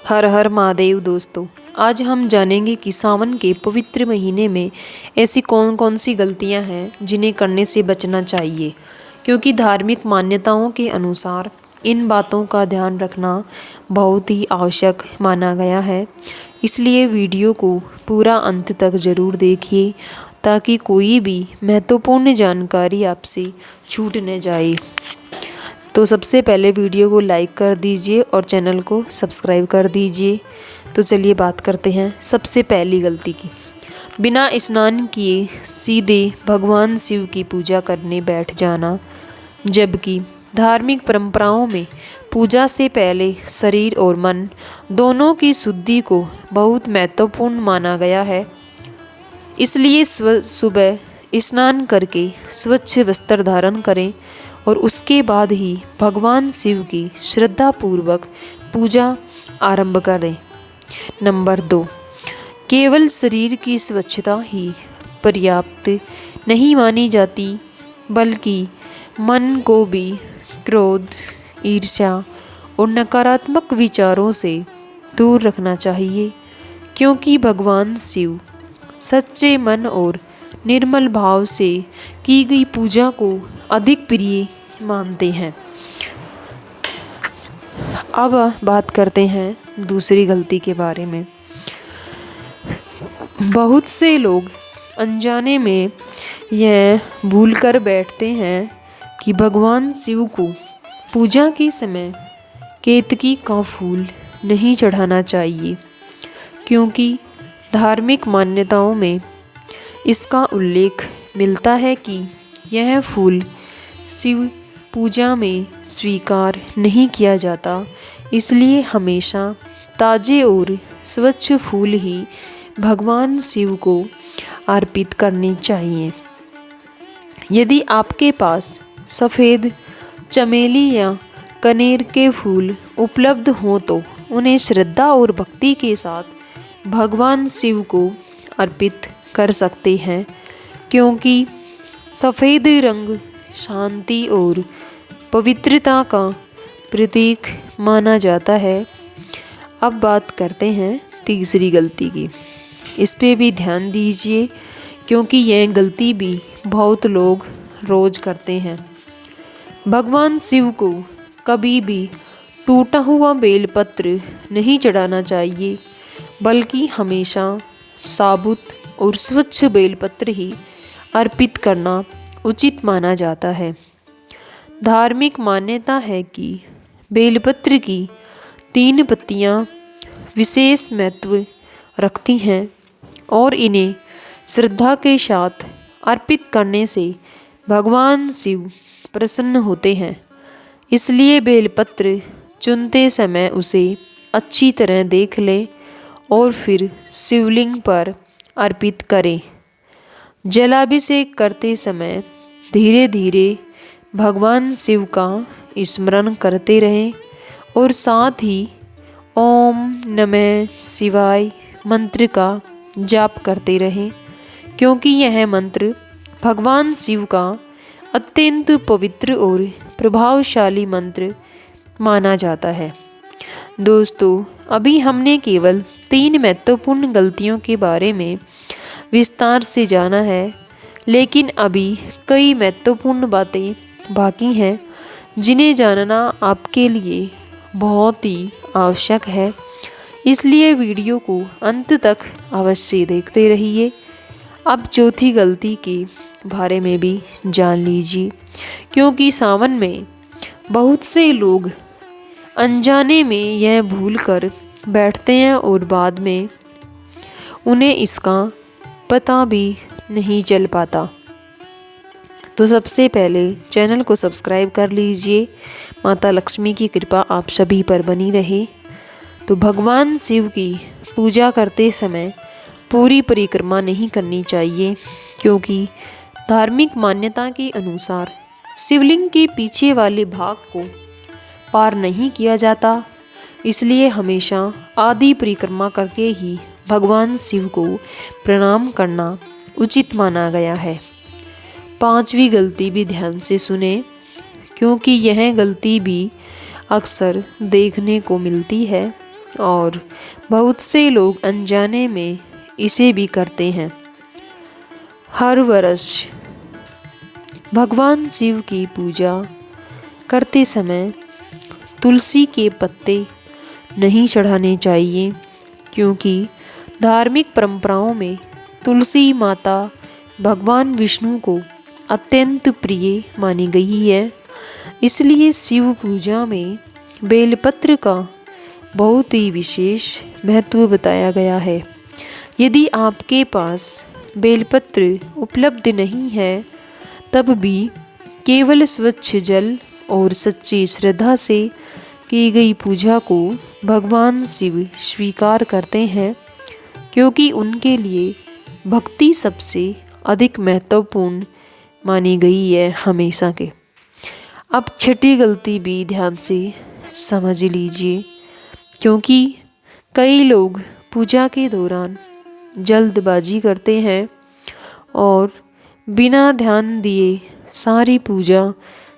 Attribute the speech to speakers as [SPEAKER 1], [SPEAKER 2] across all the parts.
[SPEAKER 1] हर हर महादेव दोस्तों। आज हम जानेंगे कि सावन के पवित्र महीने में ऐसी कौन कौन सी गलतियां हैं जिन्हें करने से बचना चाहिए, क्योंकि धार्मिक मान्यताओं के अनुसार इन बातों का ध्यान रखना बहुत ही आवश्यक माना गया है। इसलिए वीडियो को पूरा अंत तक ज़रूर देखिए ताकि कोई भी महत्वपूर्ण जानकारी आपसे छूट न जाए। तो सबसे पहले वीडियो को लाइक कर दीजिए और चैनल को सब्सक्राइब कर दीजिए। तो चलिए बात करते हैं सबसे पहली गलती की। बिना स्नान किए सीधे भगवान शिव की पूजा करने बैठ जाना, जबकि धार्मिक परंपराओं में पूजा से पहले शरीर और मन दोनों की शुद्धि को बहुत महत्वपूर्ण माना गया है। इसलिए सुबह स्नान करके स्वच्छ वस्त्र धारण करें और उसके बाद ही भगवान शिव की श्रद्धापूर्वक पूजा आरंभ करें। नंबर 2, केवल शरीर की स्वच्छता ही पर्याप्त नहीं मानी जाती, बल्कि मन को भी क्रोध, ईर्ष्या और नकारात्मक विचारों से दूर रखना चाहिए, क्योंकि भगवान शिव सच्चे मन और निर्मल भाव से की गई पूजा को अधिक प्रिय मानते हैं। अब बात करते हैं दूसरी गलती के बारे में। बहुत से लोग अनजाने में यह भूलकर बैठते हैं कि भगवान शिव को पूजा के समय केतकी का फूल नहीं चढ़ाना चाहिए, क्योंकि धार्मिक मान्यताओं में इसका उल्लेख मिलता है कि यह फूल शिव पूजा में स्वीकार नहीं किया जाता। इसलिए हमेशा ताजे और स्वच्छ फूल ही भगवान शिव को अर्पित करने चाहिए। यदि आपके पास सफ़ेद चमेली या कनेर के फूल उपलब्ध हों तो उन्हें श्रद्धा और भक्ति के साथ भगवान शिव को अर्पित कर सकते हैं, क्योंकि सफ़ेद रंग शांति और पवित्रता का प्रतीक माना जाता है। अब बात करते हैं तीसरी गलती की। इस पे भी ध्यान दीजिए, क्योंकि यह गलती भी बहुत लोग रोज़ करते हैं। भगवान शिव को कभी भी टूटा हुआ बेलपत्र नहीं चढ़ाना चाहिए, बल्कि हमेशा साबुत और स्वच्छ बेलपत्र ही अर्पित करना उचित माना जाता है। धार्मिक मान्यता है कि बेलपत्र की 3 पत्तियां विशेष महत्व रखती हैं और इन्हें श्रद्धा के साथ अर्पित करने से भगवान शिव प्रसन्न होते हैं। इसलिए बेलपत्र चुनते समय उसे अच्छी तरह देख लें और फिर शिवलिंग पर अर्पित करें। जलाभिषेक करते समय धीरे धीरे भगवान शिव का स्मरण करते रहें और साथ ही ओम नमः शिवाय मंत्र का जाप करते रहें, क्योंकि यह मंत्र भगवान शिव का अत्यंत पवित्र और प्रभावशाली मंत्र माना जाता है। दोस्तों, अभी हमने केवल 3 महत्वपूर्ण गलतियों के बारे में विस्तार से जाना है, लेकिन अभी कई महत्वपूर्ण बातें बाकी हैं जिन्हें जानना आपके लिए बहुत ही आवश्यक है। इसलिए वीडियो को अंत तक अवश्य देखते रहिए। अब चौथी गलती के बारे में भी जान लीजिए, क्योंकि सावन में बहुत से लोग अनजाने में यह भूल कर बैठते हैं और बाद में उन्हें इसका पता भी नहीं चल पाता। तो सबसे पहले चैनल को सब्सक्राइब कर लीजिए। माता लक्ष्मी की कृपा आप सभी पर बनी रहे। तो भगवान शिव की पूजा करते समय पूरी परिक्रमा नहीं करनी चाहिए, क्योंकि धार्मिक मान्यता के अनुसार शिवलिंग के पीछे वाले भाग को पार नहीं किया जाता। इसलिए हमेशा आधी परिक्रमा करके ही भगवान शिव को प्रणाम करना उचित माना गया है। 5वीं गलती भी ध्यान से सुने, क्योंकि यह गलती भी अक्सर देखने को मिलती है। और बहुत से लोग अनजाने में इसे भी करते हैं। हर वर्ष भगवान शिव की पूजा करते समय तुलसी के पत्ते नहीं चढ़ाने चाहिए, क्योंकि धार्मिक परंपराओं में तुलसी माता भगवान विष्णु को अत्यंत प्रिय मानी गई है। इसलिए शिव पूजा में बेलपत्र का बहुत ही विशेष महत्व बताया गया है। यदि आपके पास बेलपत्र उपलब्ध नहीं है, तब भी केवल स्वच्छ जल और सच्ची श्रद्धा से की गई पूजा को भगवान शिव स्वीकार करते हैं, क्योंकि उनके लिए भक्ति सबसे अधिक महत्वपूर्ण मानी गई है हमेशा के। अब छठी गलती भी ध्यान से समझ लीजिए, क्योंकि कई लोग पूजा के दौरान जल्दबाजी करते हैं और बिना ध्यान दिए सारी पूजा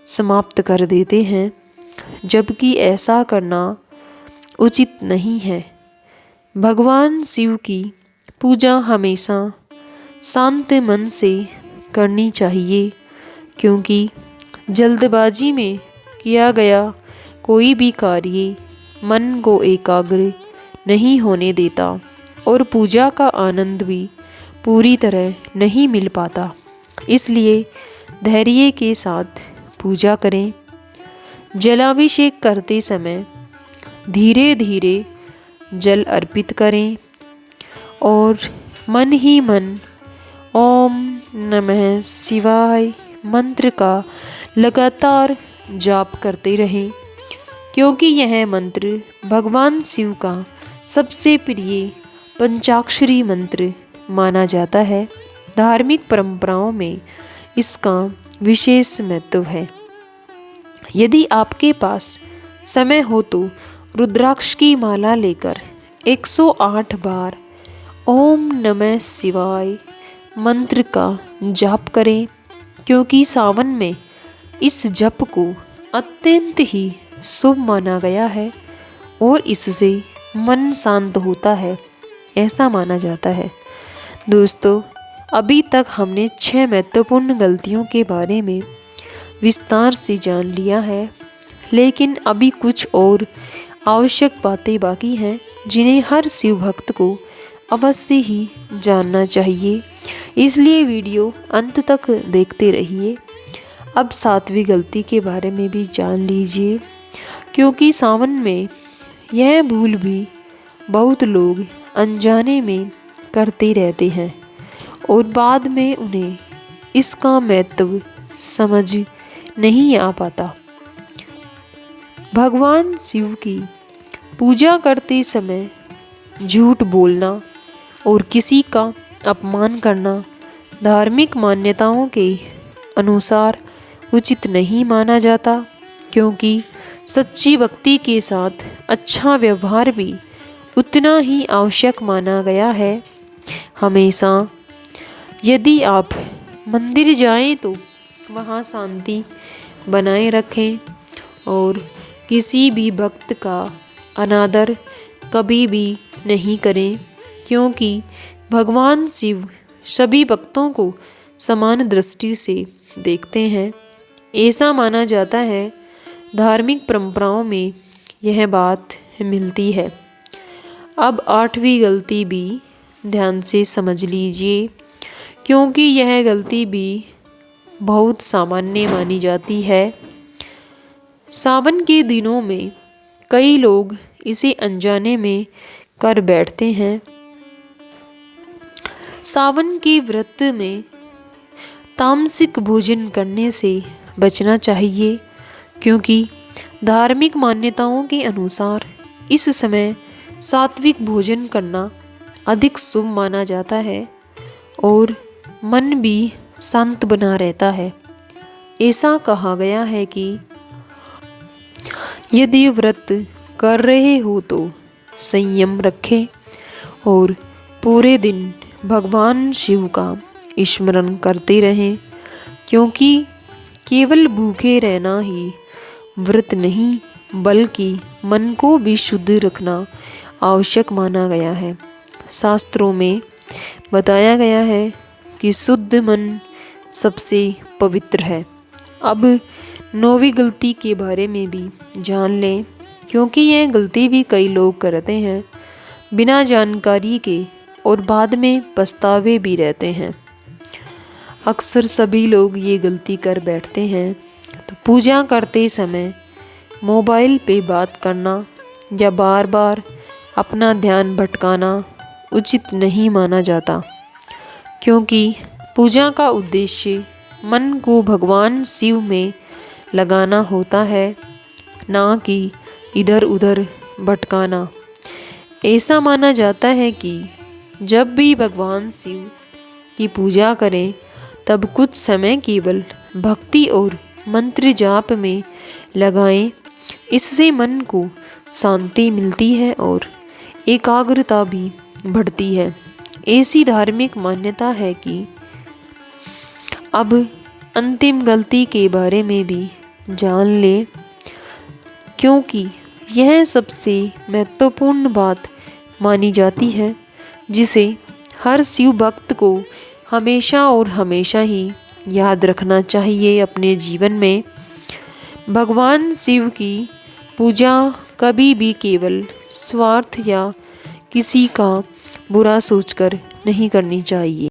[SPEAKER 1] समाप्त कर देते हैं, जबकि ऐसा करना उचित नहीं है। भगवान शिव की पूजा हमेशा शांत मन से करनी चाहिए, क्योंकि जल्दबाजी में किया गया कोई भी कार्य मन को एकाग्र नहीं होने देता और पूजा का आनंद भी पूरी तरह नहीं मिल पाता। इसलिए धैर्य के साथ पूजा करें। जलाभिषेक करते समय धीरे धीरे जल अर्पित करें और मन ही मन ओम नमः शिवाय मंत्र का लगातार जाप करते रहें, क्योंकि यह मंत्र भगवान शिव का सबसे प्रिय पंचाक्षरी मंत्र माना जाता है। धार्मिक परंपराओं में इसका विशेष महत्व है। यदि आपके पास समय हो तो रुद्राक्ष की माला लेकर 108 बार ओम नमः शिवाय मंत्र का जाप करें, क्योंकि सावन में इस जप को अत्यंत ही शुभ माना गया है और इससे मन शांत होता है, ऐसा माना जाता है। दोस्तों, अभी तक हमने 6 महत्वपूर्ण गलतियों के बारे में विस्तार से जान लिया है, लेकिन अभी कुछ और आवश्यक बातें बाकी हैं जिन्हें हर शिव भक्त को अवश्य ही जानना चाहिए। इसलिए वीडियो अंत तक देखते रहिए। अब 7वीं गलती के बारे में भी जान लीजिए, क्योंकि सावन में यह भूल भी बहुत लोग अनजाने में करते रहते हैं और बाद में उन्हें इसका महत्व समझ नहीं आ पाता। भगवान शिव की पूजा करते समय झूठ बोलना और किसी का अपमान करना धार्मिक मान्यताओं के अनुसार उचित नहीं माना जाता, क्योंकि सच्ची भक्ति के साथ अच्छा व्यवहार भी उतना ही आवश्यक माना गया है। हमेशा यदि आप मंदिर जाएं तो वहाँ शांति बनाए रखें और किसी भी भक्त का अनादर कभी भी नहीं करें, क्योंकि भगवान शिव सभी भक्तों को समान दृष्टि से देखते हैं, ऐसा माना जाता है। धार्मिक परंपराओं में यह बात मिलती है। अब 8वीं गलती भी ध्यान से समझ लीजिए, क्योंकि यह गलती भी बहुत सामान्य मानी जाती है। सावन के दिनों में कई लोग इसे अनजाने में कर बैठते हैं। सावन के व्रत में तामसिक भोजन करने से बचना चाहिए, क्योंकि धार्मिक मान्यताओं के अनुसार इस समय सात्विक भोजन करना अधिक शुभ माना जाता है और मन भी शांत बना रहता है। ऐसा कहा गया है कि यदि व्रत कर रहे हो तो संयम रखें और पूरे दिन भगवान शिव का स्मरण करते रहें, क्योंकि केवल भूखे रहना ही व्रत नहीं, बल्कि मन को भी शुद्ध रखना आवश्यक माना गया है। शास्त्रों में बताया गया है कि शुद्ध मन सबसे पवित्र है। अब 9वीं गलती के बारे में भी जान लें, क्योंकि यह गलती भी कई लोग करते हैं बिना जानकारी के और बाद में पछतावे भी रहते हैं। अक्सर सभी लोग ये गलती कर बैठते हैं। तो पूजा करते समय मोबाइल पे बात करना या बार बार अपना ध्यान भटकाना उचित नहीं माना जाता, क्योंकि पूजा का उद्देश्य मन को भगवान शिव में लगाना होता है, ना कि इधर उधर भटकाना। ऐसा माना जाता है कि जब भी भगवान शिव की पूजा करें तब कुछ समय केवल भक्ति और मंत्र जाप में लगाएं। इससे मन को शांति मिलती है और एकाग्रता भी बढ़ती है। ऐसी धार्मिक मान्यता है कि अब अंतिम गलती के बारे में भी जान लें, क्योंकि यह सबसे महत्वपूर्ण बात मानी जाती है, जिसे हर शिव भक्त को हमेशा और हमेशा ही याद रखना चाहिए अपने जीवन में। भगवान शिव की पूजा कभी भी केवल स्वार्थ या किसी का बुरा सोचकर नहीं करनी चाहिए।